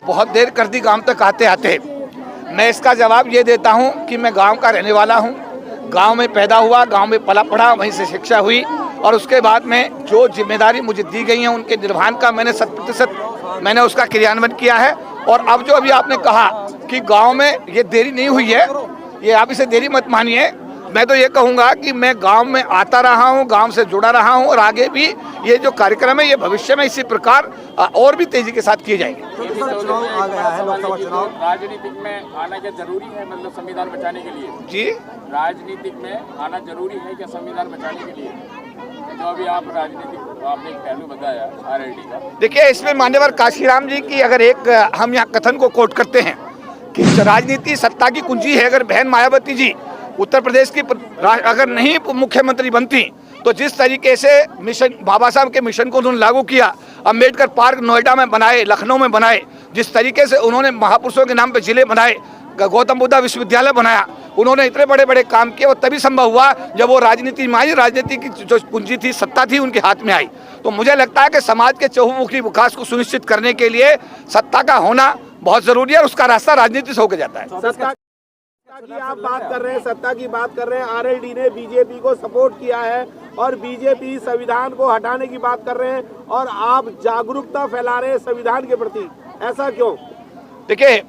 बहुत देर कर दी गांव तक आते आते। मैं इसका जवाब ये देता हूं कि मैं गांव का रहने वाला हूं, गांव में पैदा हुआ, गांव में पला पढ़ा, वहीं से शिक्षा हुई और उसके बाद में जो जिम्मेदारी मुझे दी गई है उनके निर्वहन का मैंने 100% मैंने उसका क्रियान्वयन किया है। और अब जो अभी आपने कहा कि गाँव में ये देरी नहीं हुई है, ये आप इसे देरी मत मानिए। मैं तो ये कहूँगा कि मैं गांव में आता रहा हूँ, गांव से जुड़ा रहा हूँ और आगे भी ये जो कार्यक्रम है ये भविष्य में इसी प्रकार और भी तेजी के साथ किए जाएंगे। चुनाव आ गया है, लोकसभा चुनाव, राजनीतिक में आना क्या जरूरी है, मतलब संविधान बचाने के लिए? जी, राजनीतिक में आना जरूरी है क्या संविधान बचाने के लिए? जो अभी आप राजनीतिक आपने एक पहलू बताया आरएलडी का, देखिए इसमें मान्यवर काशीराम जी की अगर एक हम यहाँ कथन को कोट करते हैं कि राजनीति सत्ता की कुंजी है। अगर बहन मायावती जी उत्तर प्रदेश की अगर नहीं मुख्यमंत्री बनती तो जिस तरीके से मिशन बाबा साहब के मिशन को उन्होंने लागू किया, अंबेडकर पार्क नोएडा में बनाए, लखनऊ में बनाए, जिस तरीके से उन्होंने महापुरुषों के नाम पे जिले बनाए, गौतम बुद्ध विश्वविद्यालय बनाया, उन्होंने इतने बड़े बड़े काम किए, वो तभी संभव हुआ जब वो राजनीति में आई, राजनीति की जो पूंजी थी, सत्ता थी, उनके हाथ में आई। तो मुझे लगता है कि समाज के चहुमुखी विकास को सुनिश्चित करने के लिए सत्ता का होना बहुत जरूरी है और उसका रास्ता राजनीति से होकर जाता है। सत्ता की आप बात कर रहे हैं, सत्ता की बात कर रहे हैं, आरएलडी ने बीजेपी को सपोर्ट किया है और बीजेपी संविधान को हटाने की बात कर रहे हैं और आप जागरूकता फैला रहे हैं संविधान के प्रति, ऐसा क्यों? देखिए,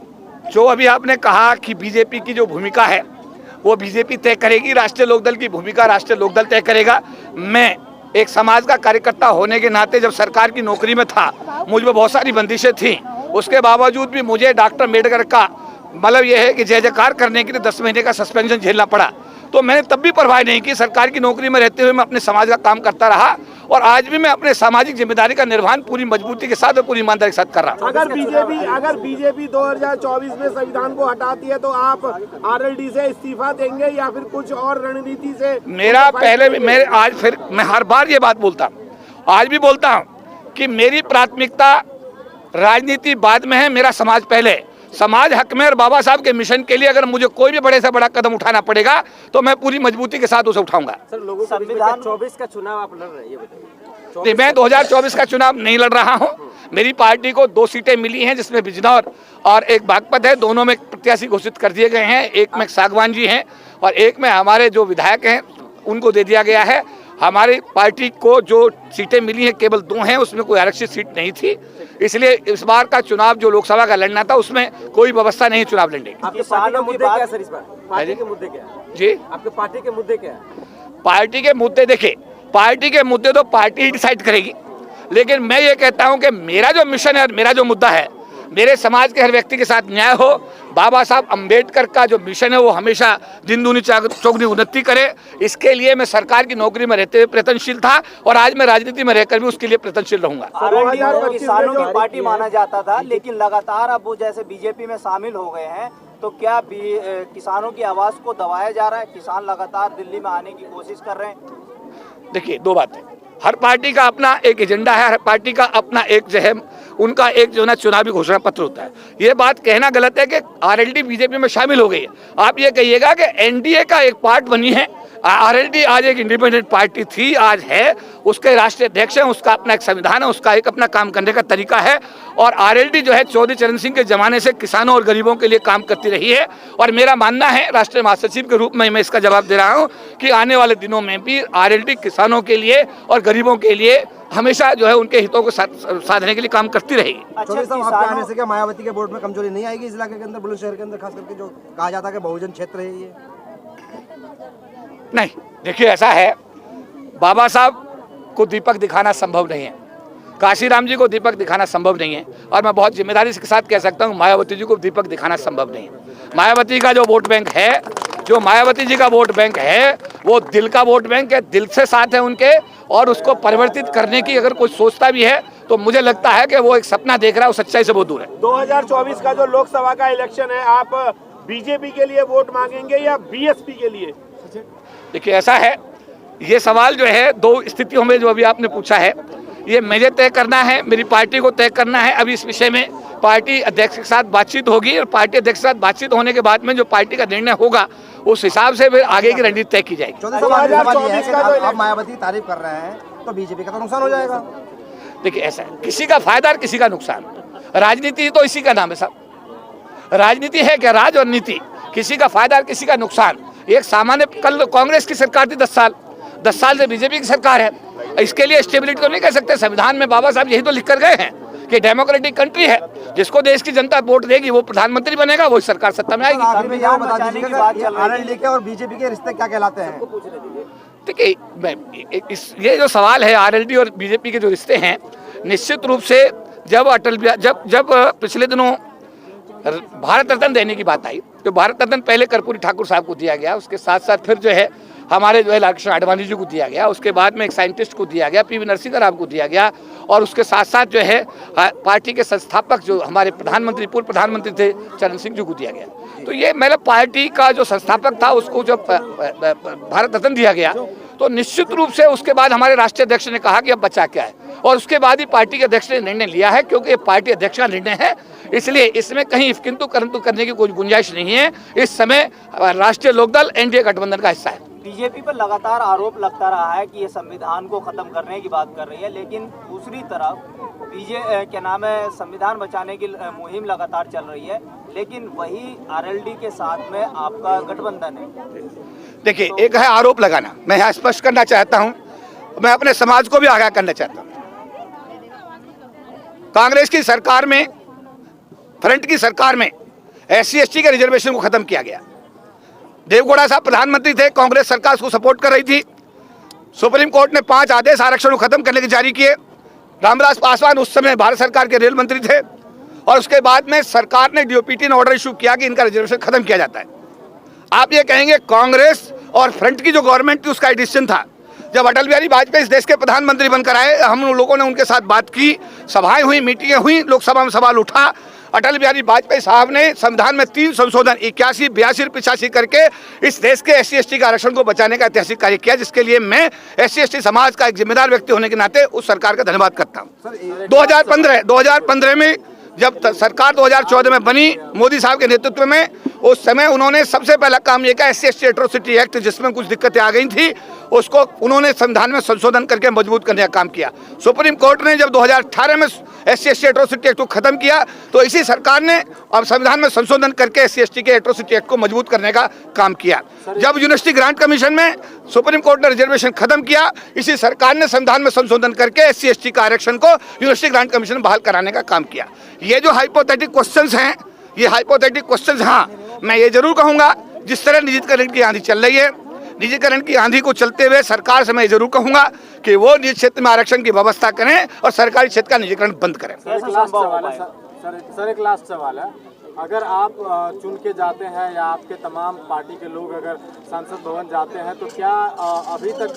जो अभी आपने कहा कि बीजेपी की जो भूमिका है वो बीजेपी तय करेगी, राष्ट्रीय लोकदल की भूमिका राष्ट्रीय लोकदल तय करेगा। मैं एक समाज का कार्यकर्ता होने के नाते जब सरकार की नौकरी में था, मुझ में बहुत सारी बंदिशें थी, उसके बावजूद भी मुझे डॉक्टर अम्बेडकर का मतलब यह है कि जय जयकार करने के लिए 10 महीने का सस्पेंशन झेलना पड़ा। तो मैंने तब भी परवाह नहीं की, सरकार की नौकरी में रहते हुए मैं अपने समाज का काम करता रहा और आज भी मैं अपने सामाजिक जिम्मेदारी का निर्वहन पूरी मजबूती के साथ और पूरी ईमानदारी के साथ कर रहा हूँ। अगर बीजेपी 2024 में संविधान को हटाती है तो आप आरएलडी से इस्तीफा देंगे या फिर कुछ और रणनीति से? मेरा पहले मेरे आज फिर मैं हर बार ये बात बोलता हूँ, आज भी बोलता हूँ कि मेरी प्राथमिकता राजनीति बाद में है, मेरा समाज पहले। समाज हक में और बाबा साहब के मिशन के लिए अगर मुझे कोई भी बड़े से बड़ा कदम उठाना पड़ेगा तो मैं पूरी मजबूती के साथ उसे उठाऊंगा। सर, लोगों को संविधान 24 का चुनाव आप लड़ रहे हैं, ये बताइए। नहीं, मैं 2024 का चुनाव नहीं लड़ रहा हूं। मेरी पार्टी को 2 सीटें मिली हैं जिसमें बिजनौर और एक बागपत है, दोनों में प्रत्याशी घोषित कर दिए गए हैं। एक में सागवान जी हैं और एक में हमारे जो विधायक हैं उनको दे दिया गया है। हमारी पार्टी को जो सीटें मिली हैं केवल 2 हैं, उसमें कोई आरक्षित सीट नहीं थी, इसलिए इस बार का चुनाव जो लोकसभा का लड़ना था उसमें कोई व्यवस्था नहीं चुनाव लड़ने की। आपके पार्टी के मुद्दे क्या है सर? इस बार पार्टी के मुद्दे क्या है जी? आपके पार्टी के मुद्दे क्या है? पार्टी के मुद्दे देखिए, पार्टी के मुद्दे तो पार्टी ही डिसाइड करेगी, लेकिन मैं ये कहता हूं कि मेरा जो मिशन है और मेरा जो मुद्दा है, मेरे समाज के हर व्यक्ति के साथ न्याय हो। बाबा साहब अम्बेडकर का जो मिशन है वो हमेशा दिन दूनी चौगुनी उन्नति करे, इसके लिए मैं सरकार की नौकरी में रहते हुए प्रयत्नशील था और आज मैं राजनीति में रहकर भी उसके लिए प्रयत्नशील रहूंगा। किसानों की पार्टी माना जाता था, लेकिन लगातार अब वो जैसे बीजेपी में शामिल हो गए हैं, तो क्या किसानों की आवाज को दबाया जा रहा है? किसान लगातार दिल्ली में आने की कोशिश कर रहे हैं। देखिए, 2 बातें, हर पार्टी का अपना एक एजेंडा है, हर पार्टी का अपना एक जो है उनका एक जो है ना चुनावी घोषणा पत्र होता है। ये बात कहना गलत है कि आरएलडी बीजेपी में शामिल हो गई है। आप ये कहिएगा कि एनडीए का एक पार्ट बनी है। आरएलडी आज एक इंडिपेंडेंट पार्टी थी, आज है, उसके राष्ट्रीय अध्यक्ष हैं, उसका अपना एक संविधान है, उसका एक अपना काम करने का तरीका है और आरएलडी जो है चौधरी चरण सिंह के जमाने से किसानों और गरीबों के लिए काम करती रही है। और मेरा मानना है, राष्ट्रीय महासचिव के रूप में मैं इसका जवाब दे रहा हूँ कि आने वाले दिनों में भी आरएलडी किसानों के लिए और गरीबों के लिए हमेशा जो है उनके हितों को साधने के लिए काम करती रहेगी। अच्छा, आपके आने से क्या मायावती के वोट में कमजोरी नहीं आएगी इस इलाके के अंदर, बुलंदशहर के अंदर, खास करके जो कहा जाता है कि बहुजन क्षेत्र है ये? नहीं, देखिए ऐसा है, बाबा साहब को दीपक दिखाना संभव नहीं है, काशीराम जी को दीपक दिखाना संभव नहीं है और मैं बहुत जिम्मेदारी के साथ कह सकता हूँ मायावती जी को दीपक दिखाना संभव नहीं है। मायावती का जो वोट बैंक है, जो मायावती जी का वोट बैंक है वो दिल का वोट बैंक है, दिल से साथ है उनके और उसको परिवर्तित करने की अगर कोई सोचता भी है तो मुझे लगता है कि वो एक सपना देख रहा है, वो सच्चाई से बहुत दूर है। 2024 का जो लोकसभा का इलेक्शन है, आप बीजेपी के लिए वोट मांगेंगे या बीएसपी के लिए? देखिए ऐसा है, ये सवाल जो है 2 स्थितियों में जो अभी आपने पूछा है, ये मुझे तय करना है, मेरी पार्टी को तय करना है। अभी इस विषय में पार्टी अध्यक्ष के साथ बातचीत होगी और पार्टी अध्यक्ष के साथ बातचीत होने के बाद में जो पार्टी का निर्णय होगा उस हिसाब से फिर आगे की रणनीति तय की जाएगी। आप मायावती तारीफ कर रहे हैं तो बीजेपी का तो नुकसान हो जाएगा। देखिए ऐसा है, किसी का फायदा और किसी का नुकसान। राजनीति तो इसी का नाम है साहब। राजनीति है क्या? राज और नीति, किसी का फायदा और किसी का नुकसान। एक सामान्य, कल कांग्रेस की सरकार थी 10 साल से बीजेपी की सरकार है। इसके लिए स्टेबिलिटी तो नहीं कह सकते। संविधान में बाबा साहब यही तो लिख कर गए हैं कि डेमोक्रेटिक कंट्री है, जिसको देश की जनता वोट देगी वो प्रधानमंत्री बनेगा, वो सरकार सत्ता में आएगी। संविधान बचाने की बात चल रही है। आरएलडी के और बीजेपी के रिश्ते क्या कहलाते हैं? देखिए, ये जो सवाल है आरएलडी और बीजेपी के जो रिश्ते हैं, निश्चित रूप से जब पिछले दिनों भारत रत्न देने की बात आई तो भारत रत्न पहले कर्पूरी ठाकुर साहब को दिया गया, उसके साथ साथ फिर जो है हमारे लालकृष्ण आडवाणी जी को दिया गया, उसके बाद में एक साइंटिस्ट को दिया गया, पीवी नरसिंह राव को दिया गया, और उसके साथ साथ जो है पार्टी के संस्थापक जो हमारे पूर्व प्रधानमंत्री थे चरण सिंह जी को दिया गया। तो ये मतलब पार्टी का जो संस्थापक था उसको जब भारत रत्न दिया गया तो निश्चित रूप से उसके बाद हमारे राष्ट्रीय अध्यक्ष ने कहा कि अब बचा क्या है, और उसके बाद ही पार्टी के अध्यक्ष ने निर्णय लिया है, क्योंकि ये पार्टी अध्यक्ष का निर्णय है, इसलिए इसमें कहीं किंतु परंतु करने की कोई गुंजाइश नहीं है। इस समय राष्ट्रीय लोकदल एनडीए गठबंधन का हिस्सा है। बीजेपी पर लगातार आरोप लगता रहा है कि ये संविधान को खत्म करने की बात कर रही है, लेकिन दूसरी तरफ संविधान बचाने की मुहिम लगातार चल रही है, लेकिन वही आरएलडी के साथ में आपका गठबंधन है। देखिए, एक है आरोप लगाना, मैं यहाँ स्पष्ट करना चाहता हूँ, मैं अपने समाज को भी आगाह करना चाहता हूँ। कांग्रेस की सरकार में, फ्रंट की सरकार में SC/ST के रिजर्वेशन को खत्म किया गया। देवगौड़ा साहब प्रधानमंत्री थे, कांग्रेस सरकार उसको सपोर्ट कर रही थी। सुप्रीम कोर्ट ने 5 आदेश आरक्षण को खत्म करने के जारी किए। रामविलास पासवान उस समय भारत सरकार के रेल मंत्री थे, और उसके बाद में सरकार ने DOPT ने ऑर्डर इशू किया कि इनका रिजर्वेशन खत्म किया जाता है। आप ये कहेंगे कांग्रेस और फ्रंट की जो गवर्नमेंट थी उसका डिसीजन था। जब अटल बिहारी वाजपेयी इस देश के प्रधानमंत्री बनकर आए, हम लोगों ने उनके साथ बात की, सभाएं हुई, मीटिंगें हुई, लोकसभा में सवाल उठा। अटल बिहारी वाजपेयी साहब ने संविधान में 3 संशोधन 81, 82 और 85 करके इस देश के SC/ST के आरक्षण को बचाने का ऐतिहासिक कार्य किया, जिसके लिए मैं SC/ST समाज का एक जिम्मेदार व्यक्ति होने के नाते उस सरकार का धन्यवाद करता हूँ। 2015 में जब सरकार 2014 में बनी मोदी साहब के नेतृत्व में, उस समय उन्होंने सबसे पहला काम यह किया, SC/ST एट्रोसिटी एक्ट जिसमें कुछ दिक्कतें आ गई थी, उसको उन्होंने संविधान में संशोधन करके मजबूत करने का काम किया। सुप्रीम कोर्ट ने जब 2018 में SC/ST एट्रोसिटी एक्ट को खत्म किया तो इसी सरकार ने अब संविधान में संशोधन करके SC/ST के एट्रोसिटी एक्ट को मजबूत करने का काम किया। जब यूनिवर्सिटी ग्रांट कमीशन में सुप्रीम कोर्ट ने रिजर्वेशन खत्म किया, इसी सरकार ने संविधान में संशोधन करके SC/ST का आरक्षण को यूनिवर्सिटी ग्रांट कमीशन बहाल कराने का काम किया। ये जो हाइपोथेटिक क्वेश्चंस हैं, ये हाइपोथेटिक क्वेश्चंस, हाँ मैं ये जरूर कहूँगा, जिस तरह निजीकरण की आंधी चल रही है, निजीकरण की आंधी को चलते हुए सरकार से मैं जरूर कहूंगा कि वो निजी क्षेत्र में आरक्षण की व्यवस्था करें और सरकारी क्षेत्र का निजीकरण बंद करें। सर एक लास्ट सवाल है, अगर आप चुन के जाते हैं या आपके तमाम पार्टी के लोग अगर संसद भवन जाते हैं, तो क्या अभी तक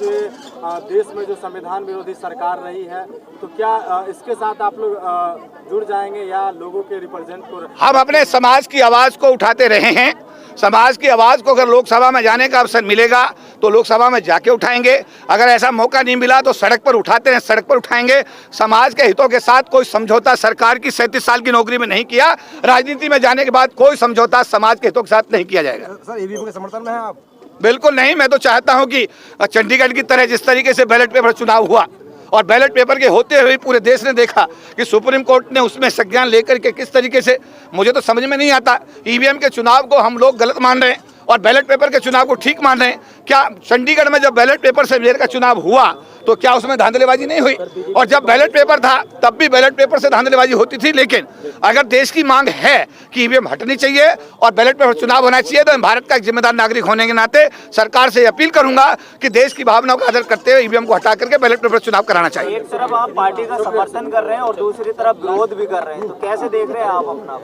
देश में जो संविधान विरोधी सरकार रही है, तो क्या इसके साथ आप लोग जुड़ जाएंगे या लोगों के रिप्रेजेंट को? हम अपने समाज की आवाज़ को उठाते रहे हैं। समाज की आवाज़ को अगर लोकसभा में जाने का अवसर मिलेगा तो लोकसभा में जाके उठाएंगे, अगर ऐसा मौका नहीं मिला तो सड़क पर उठाते हैं, सड़क पर उठाएंगे। समाज के हितों के साथ कोई समझौता सरकार की 37 साल की नौकरी में नहीं किया, राजनीति में जाने के बाद कोई समझौता समाज के हितों के साथ नहीं किया जाएगा। सर ईवीएम के समर्थन में हैं आप? बिल्कुल नहीं, मैं तो चाहता हूं कि चंडीगढ़ की तरह जिस तरीके से बैलेट पेपर चुनाव हुआ और बैलेट पेपर के होते हुए पूरे देश ने देखा कि सुप्रीम कोर्ट ने उसमें संज्ञान लेकर के किस तरीके से, मुझे तो समझ में नहीं आता, ईवीएम के चुनाव को हम लोग गलत मान रहे हैं और बैलेट पेपर के चुनाव को ठीक मान रहे हैं। क्या चंडीगढ़ में जब बैलेट पेपर से मेयर का चुनाव हुआ तो क्या उसमें धांधलेबाजी नहीं हुई? और जब बैलेट पेपर था तब भी बैलेट पेपर से धांधलेबाजी होती थी। लेकिन अगर देश की मांग है कि ईवीएम हटनी चाहिए और बैलेट पेपर चुनाव होना चाहिए, तो भारत का एक जिम्मेदार नागरिक होने के नाते सरकार से अपील करूंगा कि देश की भावनाओं का आदर करते हुए ईवीएम को हटा करके बैलेट पेपर चुनाव कराना चाहिए। एक तरफ आप पार्टी का समर्थन कर रहे हैं और दूसरी तरफ विरोध भी कर रहे हैं, तो कैसे देख रहे हैं आप अपना?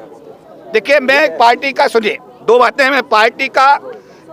देखिए, मैं पार्टी का, सुनिए दो बातें हैं, मैं पार्टी का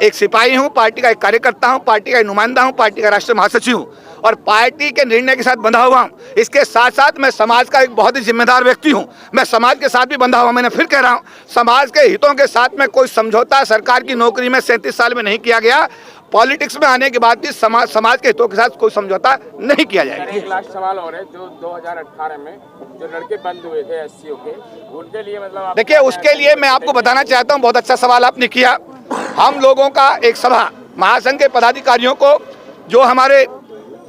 एक सिपाही हूं, पार्टी का एक कार्यकर्ता हूं, पार्टी का एक नुमाइंदा हूं, पार्टी का राष्ट्रीय महासचिव हूं और पार्टी के निर्णय के साथ बंधा हुआ हूं। इसके साथ साथ मैं समाज का एक बहुत ही जिम्मेदार व्यक्ति हूं, मैं समाज के साथ भी बंधा हुआ। मैंने फिर कह रहा हूं, समाज के हितों के साथ में कोई समझौता सरकार की नौकरी में 37 साल में नहीं किया गया। पॉलिटिक्स में आने के बाद भी समाज के हितों के साथ कोई समझौता नहीं किया जाएगा। एक लास्ट सवाल और है, जो 2018 में जो लड़के बंद हुए थे SCO के, उनके लिए मतलब देखिए, उसके लिए मैं आपको बताना चाहता हूं, बहुत अच्छा सवाल आपने किया। हम लोगों का एक सभा महासंघ के पदाधिकारियों को, जो हमारे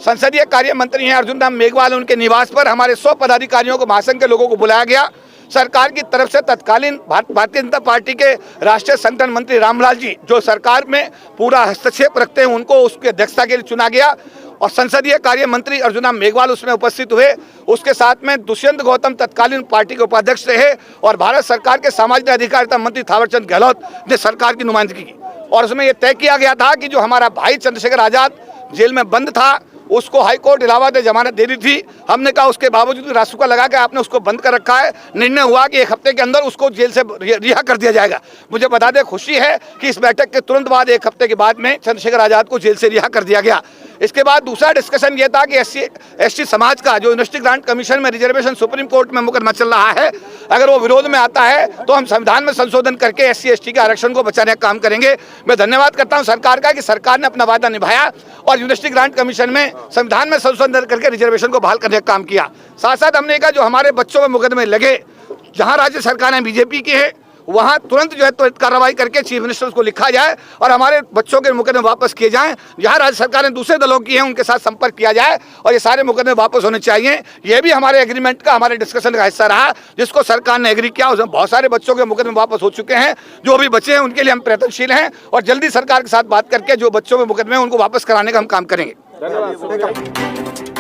संसदीय कार्य मंत्री हैं अर्जुन राम मेघवाल, उनके निवास पर हमारे 100 पदाधिकारियों को, महासंघ के लोगों को बुलाया गया सरकार की तरफ से तत्कालीन भारतीय जनता पार्टी के राष्ट्रीय संगठन मंत्री रामलाल जी, जो सरकार में पूरा हस्तक्षेप रखते हैं, उनको उसकी अध्यक्षता के लिए चुना गया और संसदीय कार्य मंत्री अर्जुना मेघवाल उसमें उपस्थित हुए। उसके साथ में दुष्यंत गौतम तत्कालीन पार्टी के उपाध्यक्ष रहे और भारत सरकार के सामाजिक अधिकारिता मंत्री थावरचंद गहलोत ने सरकार की नुमाइंदगी की। और उसमें यह तय किया गया था कि जो हमारा भाई चंद्रशेखर आजाद जेल में बंद था, उसको हाईकोर्ट इलाहाबाद ने जमानत दे दी थी। हमने कहा उसके बावजूद रासुका लगा के आपने उसको बंद कर रखा है। निर्णय हुआ कि 1 हफ्ते के अंदर उसको जेल से रिहा कर दिया जाएगा। मुझे बता दें, खुशी है कि इस बैठक के तुरंत बाद 1 हफ्ते के बाद में चंद्रशेखर आजाद को जेल से रिहा कर दिया गया। इसके बाद दूसरा डिस्कशन ये था कि एससी समाज का जो यूनिवर्सिटी ग्रांट कमीशन में रिजर्वेशन सुप्रीम कोर्ट में मुकदमा चल रहा है, अगर वो विरोध में आता है तो हम संविधान में संशोधन करके एससी एसटी के आरक्षण को बचाने का काम करेंगे। मैं धन्यवाद करता हूं सरकार का कि सरकार ने अपना वादा निभाया और यूनिवर्सिटी ग्रांट कमीशन में संविधान में संशोधन करके रिजर्वेशन को बहाल करने का काम किया। साथ साथ हमने कहा जो हमारे बच्चों में मुकदमे लगे, जहां राज्य सरकारें बीजेपी की है, वहां तुरंत जो है त्वरित कार्रवाई करके चीफ मिनिस्टर को लिखा जाए और हमारे बच्चों के मुकदमे वापस किए जाएं। जहां राज्य सरकारें दूसरे दलों की हैं, उनके साथ संपर्क किया जाए और ये सारे मुकदमे वापस होने चाहिए। ये भी हमारे एग्रीमेंट का, हमारे डिस्कशन का हिस्सा रहा, जिसको सरकार ने एग्री किया। उसमें बहुत सारे बच्चों के मुकदमे वापस हो चुके हैं। जो अभी बचे हैं उनके लिए हम प्रयत्नशील हैं और जल्दी सरकार के साथ बात करके जो बच्चों में मुकदमे हैं उनको वापस कराने का हम काम करेंगे। धन्यवाद।